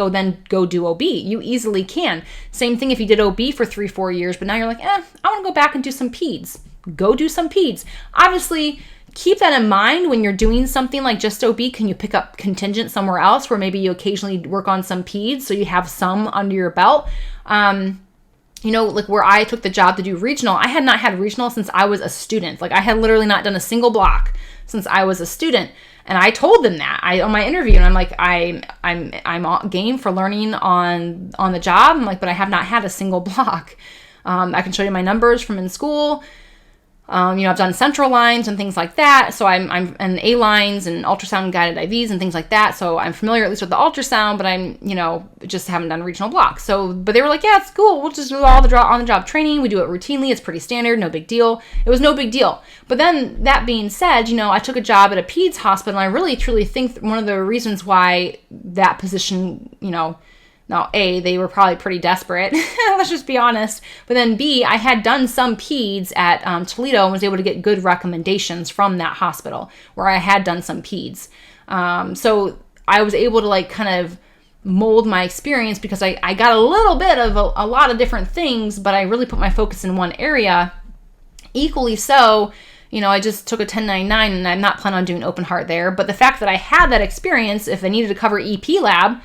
go do OB. You easily can. Same thing if you did OB for 3-4 years, but now you're like, I want to go back and do some peds. Go do some peds. Obviously, keep that in mind when you're doing something like just OB. Can you pick up contingent somewhere else where maybe you occasionally work on some peds so you have some under your belt? Like where I took the job to do regional, I had not had regional since I was a student. Like I had literally not done a single block since I was a student. And I told them that on my interview, and I'm like, I'm game for learning on the job. I'm like, but I have not had a single block. I can show you my numbers from in school. I've done central lines and things like that. So I'm and A lines and ultrasound guided IVs and things like that. So I'm familiar at least with the ultrasound, but I'm, just haven't done regional blocks. So, but they were like, yeah, it's cool. We'll just do all the on the job training. We do it routinely. It's pretty standard. No big deal. It was no big deal. But then that being said, I took a job at a peds hospital, and I really truly think one of the reasons why that position, now, A, they were probably pretty desperate. Let's just be honest. But then B, I had done some peds at Toledo and was able to get good recommendations from that hospital where I had done some peds. So I was able to kind of mold my experience because I got a little bit of a lot of different things, but I really put my focus in one area. Equally so, I just took a 1099 and I'm not planning on doing open heart there. But the fact that I had that experience, if I needed to cover EP lab,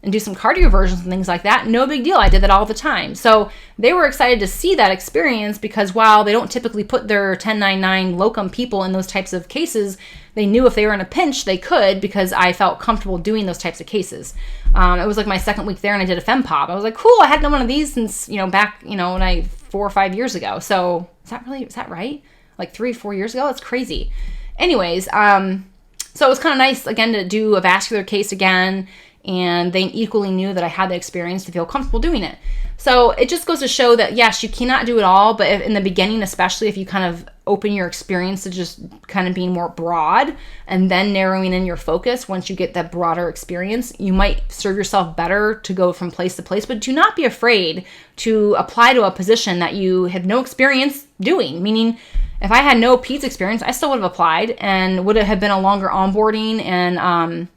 and do some cardioversions and things like that, no big deal. I did that all the time. So they were excited to see that experience because while they don't typically put their 1099 locum people in those types of cases, they knew if they were in a pinch, they could because I felt comfortable doing those types of cases. It was like my second week there and I did a FemPop. I was like, cool, I hadn't done one of these since, back, when 4 or 5 years ago. So is that right? Like 3 or 4 years ago? That's crazy. Anyways, so it was kind of nice, again, to do a vascular case again. And they equally knew that I had the experience to feel comfortable doing it. So it just goes to show that, yes, you cannot do it all, but in the beginning, especially if you kind of open your experience to just kind of being more broad and then narrowing in your focus, once you get that broader experience, you might serve yourself better to go from place to place. But do not be afraid to apply to a position that you have no experience doing, meaning if I had no peds experience, I still would have applied and would have been a longer onboarding and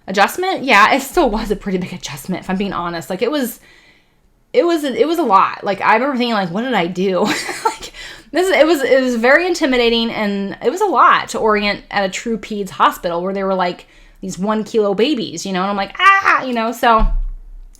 adjustment. Yeah, it still was a pretty big adjustment, if I'm being honest. It was a lot. I remember thinking, what did I do? It was very intimidating, and it was a lot to orient at a true peds hospital where they were these 1 kilo babies, and I'm like, so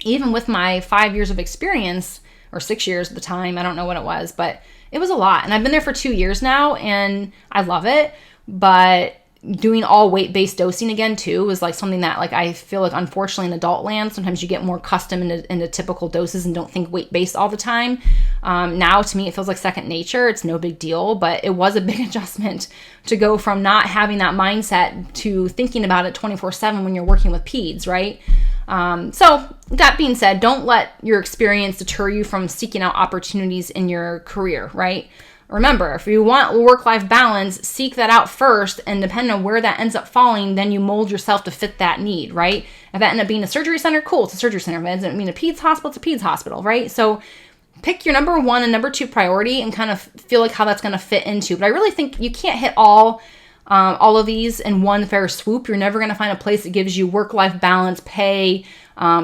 even with my 5 years of experience, or 6 years at the time, I don't know what it was, but it was a lot. And I've been there for 2 years now, and I love it, but doing all weight-based dosing again too was something that I feel unfortunately in adult land sometimes you get more custom into typical doses and don't think weight-based all the time. Now to me it feels like second nature. It's no big deal, but it was a big adjustment to go from not having that mindset to thinking about it 24/7 when you're working with peds, right? So that being said, don't let your experience deter you from seeking out opportunities in your career, right? Remember, if you want work-life balance, seek that out first, and depending on where that ends up falling, then you mold yourself to fit that need, right? If that ends up being a surgery center, cool, it's a surgery center. If it ends up being a peds hospital, it's a peds hospital, right? So pick your number 1 and number 2 priority and kind of feel how that's going to fit into. But I really think you can't hit all of these in one fair swoop. You're never going to find a place that gives you work-life balance, pay,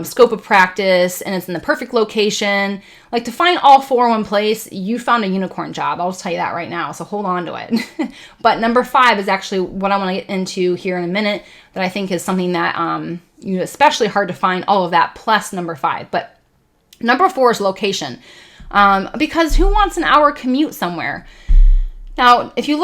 scope of practice, and it's in the perfect location. To find all 4 in one place, you found a unicorn job. I'll just tell you that right now, so hold on to it. But number 5 is actually what I want to get into here in a minute that I think is something that especially hard to find all of that plus number 5. But number 4 is location. Because who wants an hour commute somewhere? Now, if you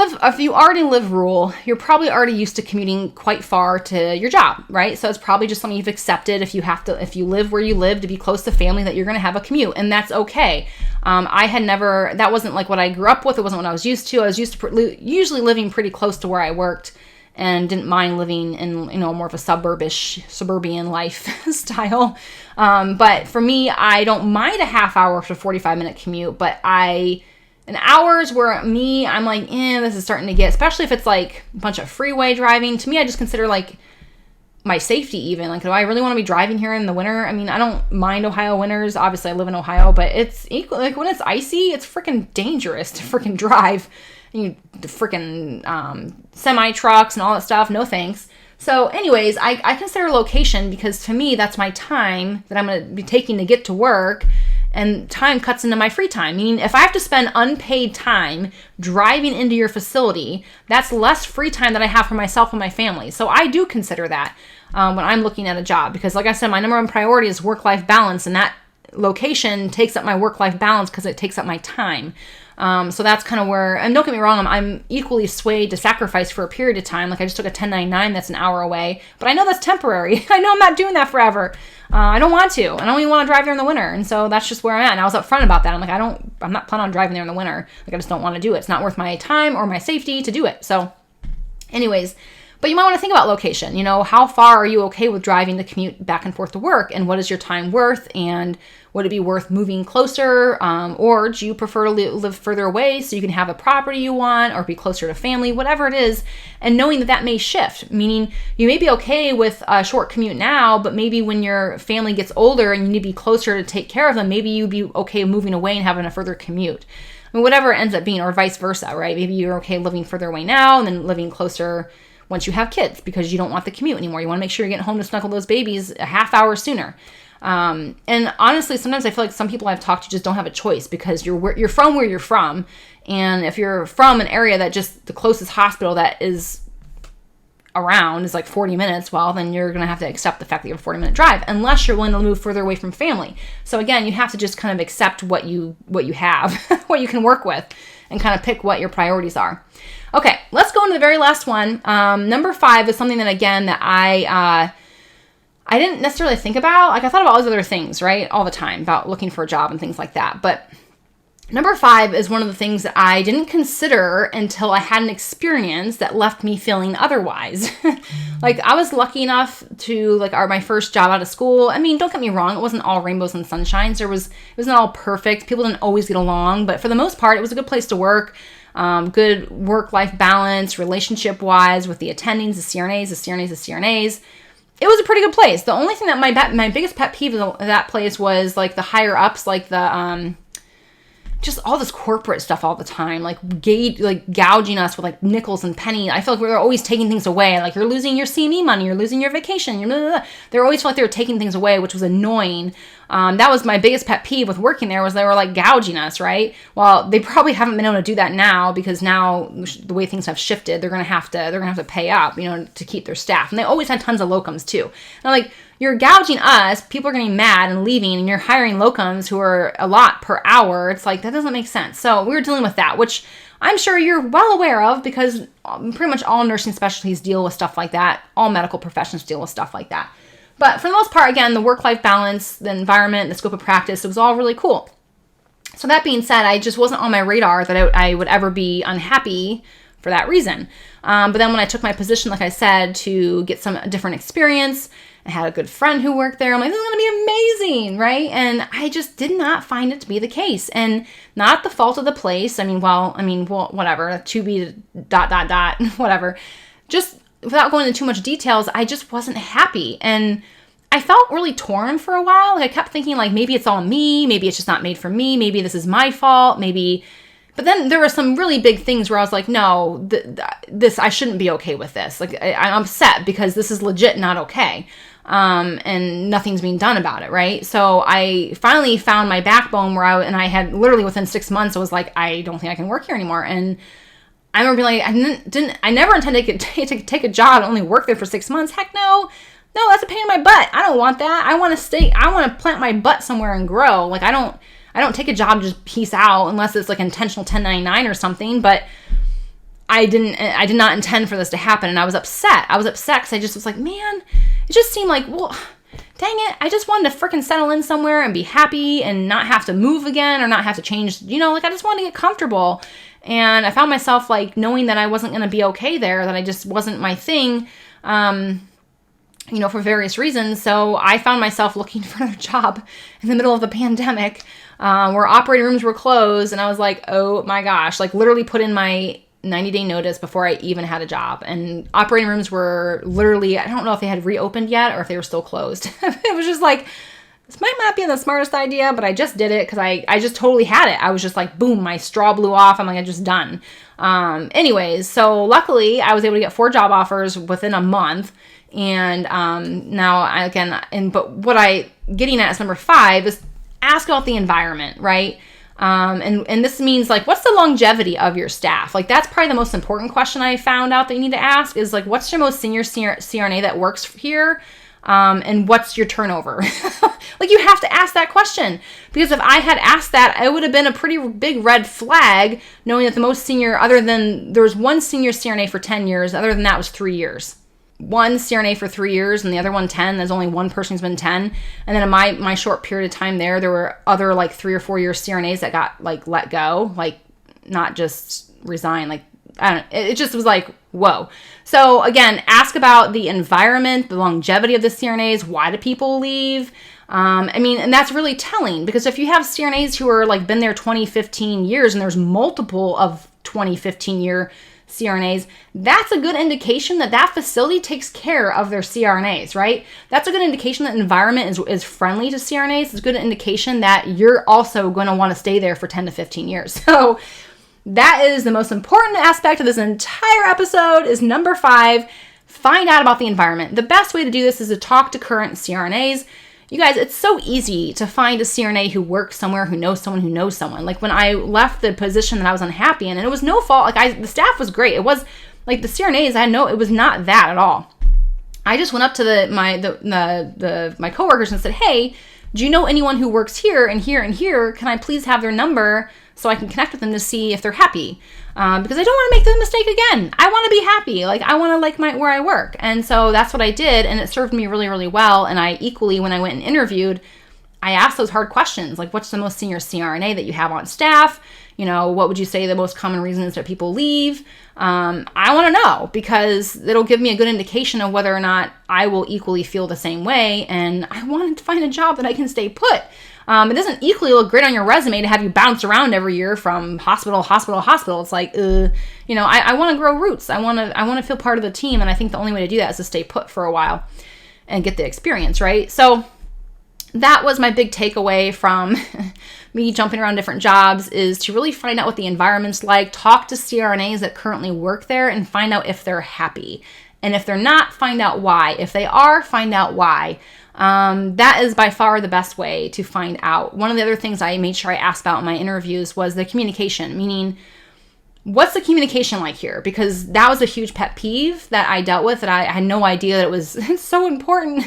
already live rural, you're probably already used to commuting quite far to your job, right? So it's probably just something you've accepted if you live where you live to be close to family, that you're going to have a commute, and that's okay. That wasn't what I grew up with. It wasn't what I was used to. I was used to usually living pretty close to where I worked and didn't mind living in, more of a suburban lifestyle. But for me, I don't mind a half hour to 45-minute commute, but in hours where I'm this is starting to get, especially if it's a bunch of freeway driving. To me, I just consider my safety even. Do I really want to be driving here in the winter? I mean, I don't mind Ohio winters. Obviously, I live in Ohio, but it's equal. When it's icy, it's freaking dangerous to freaking drive. The freaking semi trucks and all that stuff. No thanks. So anyways, I consider location because to me, that's my time that I'm going to be taking to get to work. And time cuts into my free time. Meaning if I have to spend unpaid time driving into your facility, that's less free time that I have for myself and my family. So I do consider that when I'm looking at a job. Because like I said, my number 1 priority is work-life balance. And that location takes up my work-life balance because it takes up my time. So that's kind of where, and don't get me wrong, I'm equally swayed to sacrifice for a period of time. Like I just took a 1099 that's an hour away, but I know that's temporary. I know I'm not doing that forever. I don't want to. I don't even want to drive there in the winter. And so that's just where I'm at. And I was upfront about that. I'm like, I'm not planning on driving there in the winter. Like I just don't want to do it. It's not worth my time or my safety to do it. So anyways, but you might want to think about location. How far are you okay with driving the commute back and forth to work? And what is your time worth? And would it be worth moving closer? Or do you prefer to live further away so you can have a property you want or be closer to family, whatever it is, and knowing that may shift, meaning you may be okay with a short commute now, but maybe when your family gets older and you need to be closer to take care of them, maybe you'd be okay moving away and having a further commute. I mean, whatever it ends up being, or vice versa, right? Maybe you're okay living further away now and then living closer once you have kids because you don't want the commute anymore. You want to make sure you're getting home to snuggle those babies a half hour sooner. And honestly, sometimes I feel like some people I've talked to just don't have a choice because you're from where you're from. And if you're from an area that just the closest hospital that is around is like 40 minutes, well, then you're going to have to accept the fact that you have a 40-minute drive unless you're willing to move further away from family. So again, you have to just kind of accept what you have, what you can work with, and kind of pick what your priorities are. Okay, let's go into the very last one. Number 5 is something that, again, that I didn't necessarily think about. Like I thought about all these other things, right? All the time about looking for a job and things like that. But number 5 is one of the things that I didn't consider until I had an experience that left me feeling otherwise. Like I was lucky enough to my first job out of school. I mean, don't get me wrong. It wasn't all rainbows and sunshines. It wasn't all perfect. People didn't always get along, but for the most part, it was a good place to work. Good work-life balance, relationship-wise with the attendings, the CRNAs. It was a pretty good place. The only thing that my biggest pet peeve of that place was like the higher ups, like the just all this corporate stuff all the time, like gouging us with like nickels and pennies. I feel like we're always taking things away. Like you're losing your CME money, you're losing your vacation. They always felt like they were taking things away, which was annoying. That was my biggest pet peeve with working there was they were like gouging us, right? Well, they probably haven't been able to do that now because now the way things have shifted, they're gonna have to pay up, to keep their staff. And they always had tons of locums too. And I'm like, you're gouging us, people are getting mad and leaving, and you're hiring locums who are a lot per hour. It's like, that doesn't make sense. So we were dealing with that, which I'm sure you're well aware of because pretty much all nursing specialties deal with stuff like that. All medical professions deal with stuff like that. But for the most part, again, the work-life balance, the environment, the scope of practice, it was all really cool. So that being said, I just wasn't on my radar that I would ever be unhappy for that reason. But then when I took my position, like I said, to get some different experience, I had a good friend who worked there. I'm like, this is going to be amazing, right? And I just did not find it to be the case. And not the fault of the place. Whatever, to be ... whatever. Just without going into too much details, I just wasn't happy. And I felt really torn for a while. Like I kept thinking like, maybe it's all me. Maybe it's just not made for me. Maybe this is my fault. Maybe... But then there were some really big things where I was like, no, I shouldn't be okay with this. Like I'm upset because this is legit not okay. And nothing's being done about it, right? So I finally found my backbone where I had literally within 6 months, I was like, I don't think I can work here anymore. And I remember being like, I never intended to take a job and only work there for 6 months. Heck no, that's a pain in my butt. I don't want that. I want to plant my butt somewhere and grow. Like I don't take a job and just peace out unless it's like intentional 1099 or something, but I did not intend for this to happen. And I was upset because I just was like, man, it just seemed like, well, dang it. I just wanted to freaking settle in somewhere and be happy and not have to move again or not have to change, I just wanted to get comfortable. And I found myself like knowing that I wasn't going to be okay there, that I just wasn't my thing, for various reasons. So I found myself looking for another job in the middle of the pandemic, where operating rooms were closed. And I was like, oh my gosh, like literally put in my 90-day notice before I even had a job. And operating rooms were literally, I don't know if they had reopened yet or if they were still closed. It was just like, this might not be the smartest idea, but I just did it because I just totally had it. I was just like, boom, my straw blew off. I'm like, I'm just done. Anyways, so luckily I was able to get 4 job offers within a month. And but what I getting at is number 5 is ask about the environment, right? And this means like, what's the longevity of your staff? Like that's probably the most important question I found out that you need to ask is like, what's your most senior CRNA that works here? And what's your turnover? Like, you have to ask that question, because if I had asked that, it would have been a pretty big red flag, knowing that the most senior, there was one senior CRNA for 10 years. Other than that was 3 years. One CRNA for 3 years and the other one 10. There's only one person who's been 10. And then in my short period of time there were other like 3 or 4 year CRNAs that got like let go, like not just resign. Like, I don't know. It just was like, whoa. So again, ask about the environment, the longevity of the CRNAs. Why do people leave? And that's really telling, because if you have CRNAs who are like been there 20, 15 years and there's multiple of 20, 15 year CRNAs, that's a good indication that facility takes care of their CRNAs, right? That's a good indication that the environment is friendly to CRNAs. It's a good indication that you're also going to want to stay there for 10 to 15 years. So that is the most important aspect of this entire episode, is number 5, find out about the environment. The best way to do this is to talk to current CRNAs. You guys, it's so easy to find a CRNA who works somewhere, who knows someone who knows someone. Like when I left the position that I was unhappy in, and it was no fault, the staff was great. It was like the CRNAs, it was not that at all. I just went up to my coworkers and said, hey, do you know anyone who works here and here and here? Can I please have their number so I can connect with them to see if they're happy? Because I don't want to make the mistake again. I want to be happy. Like, I want to like where I work. And so that's what I did. And it served me really, really well. And I equally, when I went and interviewed, I asked those hard questions. Like, what's the most senior CRNA that you have on staff? What would you say the most common reasons that people leave? I want to know, because it'll give me a good indication of whether or not I will equally feel the same way. And I want to find a job that I can stay put. It doesn't equally look great on your resume to have you bounce around every year from hospital to hospital to hospital. It's like, I want to grow roots. I want to feel part of the team. And I think the only way to do that is to stay put for a while and get the experience, right? So that was my big takeaway from me jumping around different jobs, is to really find out what the environment's like, talk to CRNAs that currently work there, and find out if they're happy. And if they're not, find out why. If they are, find out why. That is by far the best way to find out. One of the other things I made sure I asked about in my interviews was the communication, meaning, what's the communication like here? Because that was a huge pet peeve that I dealt with, that I had no idea that it's so important.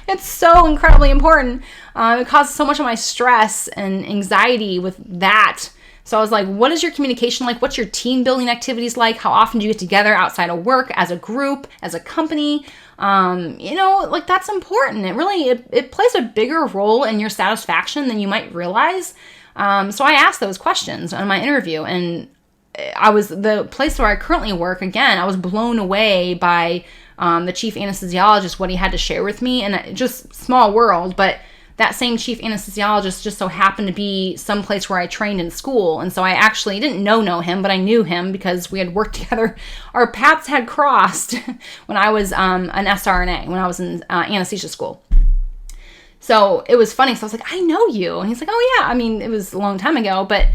It's so incredibly important. It causes so much of my stress and anxiety with that. So I was like, what is your communication like? What's your team building activities like? How often do you get together outside of work, as a group, as a company? That's important. It really, it plays a bigger role in your satisfaction than you might realize. So I asked those questions on my interview, and the place where I currently work, again, I was blown away by the chief anesthesiologist, what he had to share with me. And just small world, but that same chief anesthesiologist just so happened to be someplace where I trained in school. And so I actually didn't know him, but I knew him because we had worked together. Our paths had crossed when I was an SRNA, when I was in anesthesia school. So it was funny. So I was like, I know you. And he's like, oh yeah. It was a long time ago, but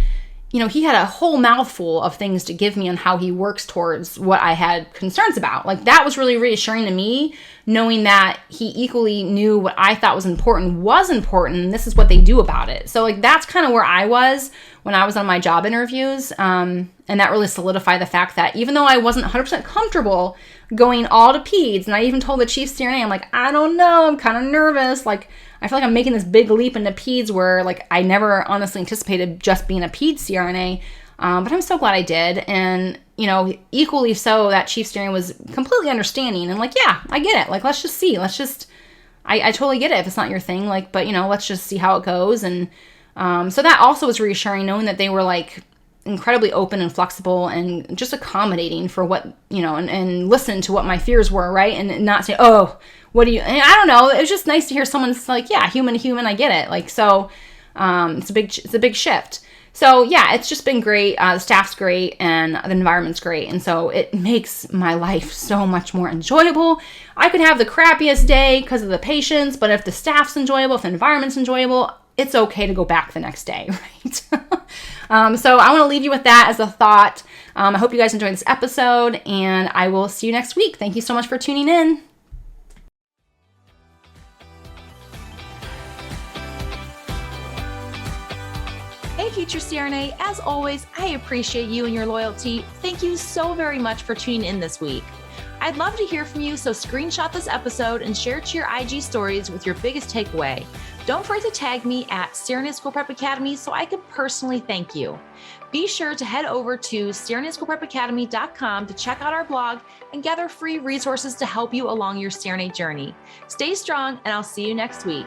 he had a whole mouthful of things to give me on how he works towards what I had concerns about. Like, that was really reassuring to me, knowing that he equally knew what I thought was important, and this is what they do about it. So, like, that's kind of where I was when I was on my job interviews. And that really solidified the fact that even though I wasn't 100% comfortable going all to peds, and I even told the chief CRNA, I'm like, I don't know, I'm kind of nervous. Like, I feel like I'm making this big leap into peds where, like, I never honestly anticipated just being a peds CRNA. But I'm so glad I did. And, equally so, that chief CRNA was completely understanding and like, yeah, I get it. Like, let's just see. I totally get it if it's not your thing. Like, but, let's just see how it goes. And so that also was reassuring, knowing that they were, like, incredibly open and flexible and just accommodating for what, and listen to what my fears were, right? And not say, oh, what do you, and I don't know. It was just nice to hear someone's like, yeah, human to human, I get it. Like, so it's a big shift. So yeah, it's just been great. The staff's great and the environment's great. And so it makes my life so much more enjoyable. I could have the crappiest day because of the patients, but if the staff's enjoyable, if the environment's enjoyable, it's okay to go back the next day, right? So I want to leave you with that as a thought. I hope you guys enjoyed this episode, and I will see you next week. Thank you so much for tuning in. Hey, future CRNA, as always, I appreciate you and your loyalty. Thank you so very much for tuning in this week. I'd love to hear from you, so screenshot this episode and share it to your IG stories with your biggest takeaway. Don't forget to tag me at CRNA School Prep Academy so I can personally thank you. Be sure to head over to CRNASchoolPrepAcademy.com to check out our blog and gather free resources to help you along your CRNA journey. Stay strong, and I'll see you next week.